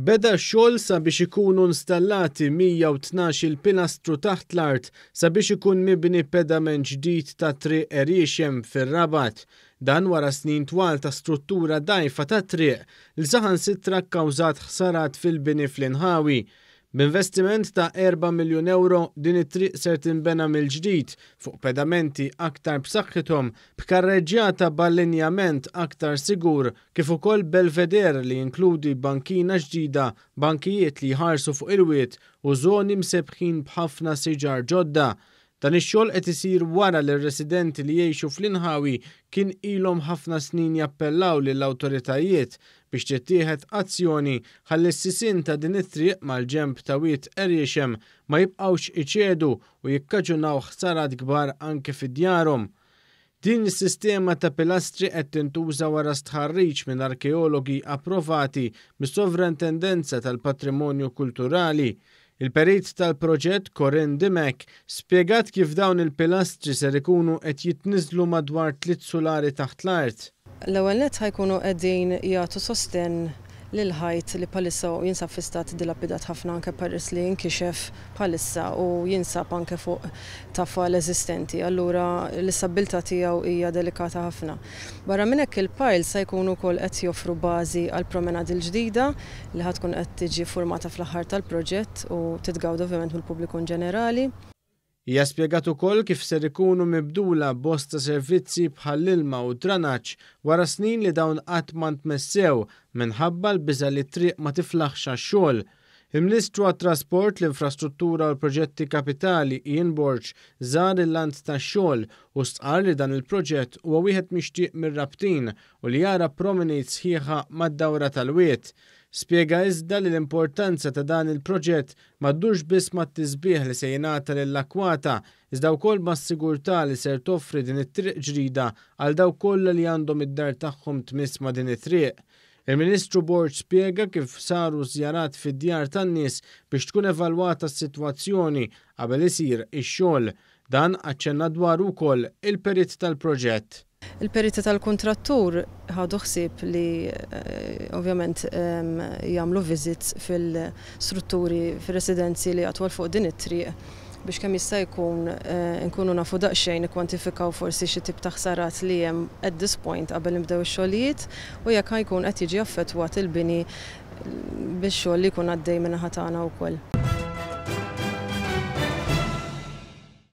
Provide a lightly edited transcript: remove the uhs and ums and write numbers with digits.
Beda x-xogħol sabiex ikunu installati 112 pilastru taħt l-art sabiex ikun mibni pedament ġdid ta' triq Erixem fir-Rabat. Dan wara snin twal ta' struttura dgħajfa ta' triq li saħansitra kkawżat ħsarat fil-bini fl-Inħawi. B'investiment ta' 4 miljun euro din it-triq ser tinbena mill-ġdid fuq pedamenti aktar b'saħħithom b'karreġġjata b'allinjament aktar sigur kif ukoll belveder li jinkludi bankina ġdida, bankijiet li jħarsu fuq il-wied u żoni msebħin b'ħafna siġar ġodda. Dan ix-xogħol qed isir wara li r-residenti li jgħixu fl-Inħawi kien ilhom ħafna snin jappellaw lill-awtoritajiet biex tittieħed azzjoni ħalli s-sisin ta' din it-triq mal-ġenb ta' wied Erixem ma jibqgħux iċedu u jikkaġunaw ħsarat kbar anke fid-djarhom. Din is-sistema ta' pilastri qed tintuża wara stħarriġ minn arkeologi approvati mis-Sovrintendenza tal-Patrimonju Kulturali. Il-perit tal-proġett Corinne Dimek spjegat kif dawn il-pilastri ser ikunu qed jitniżlu madwar 3 sulari taħt l-art. L-ewwel nett ħajkunu qegħdin jagħtu sosten lil ħajt li bħalissa jinsab fi stat dilapidat ħafna anke peress li jinkixef bħalissa u jinsab anke fuq tafal eżistenti. Allura l-istabilità tiegħu hija delikata ħafna. Barra minn hekk il-piles se jkunu wkoll qed joffru bażi għal promenadi l-ġdida li ħad tkun qed tiġi formata fl-aħħar tal-proġett u titgawda ovvjament mill-pubbliku ġenerali. Hija spjegat ukoll kif ser ikunu mibdula bosta servizzi bħall-ilma u dranaġġ wara snin li dawn qatt ma ntmessew minħabba l-biża' li t-triq ma tiflaħx għax-xogħol. Il-Ministru għat-Trasport, l-Infrastruttura u l-Proġetti Kapitali Ian Borch żar il-land tax-xogħol u stqarr li dan il-proġett huwa wieħed mixtieq mir-rabtin u li jara promenade sħiħa mad-dawra tal-wied. Spjega iżda li l-importanza ta' dan il-proġett ma ddurx biss mat-tisbieħ li se jingħata lill-akwata, iżda wkoll mas-sigurtà li ser toffri din it-triq ġdida għal dawk kollha li għandhom id-dar tagħhom tmiss ma' din it-triq. Il-Ministru Borch spjega kif saru żjarat fid-djar tan-nies biex tkun evalwata s-sitwazzjoni qabel isir ix-xogħol. Dan aċċenna dwar ukoll il-perit tal-proġett. Il-periti tal-kontrattur ħadu ħsieb li ovvjament jagħmlu visits fil-strutturi fir-residenzi li għatwal fuq din it-triq biex kemm jista' jkun nkunu nafu daqsxejn ikkwantifikaw forsi xi tip ta' ħsarat li hemm at this point qabel nibdew ix-xogħlijiet u jekk jkun qed jiġi affettwat il-bini bix-xogħol li jkun għaddej min-naħa tagħna wkoll.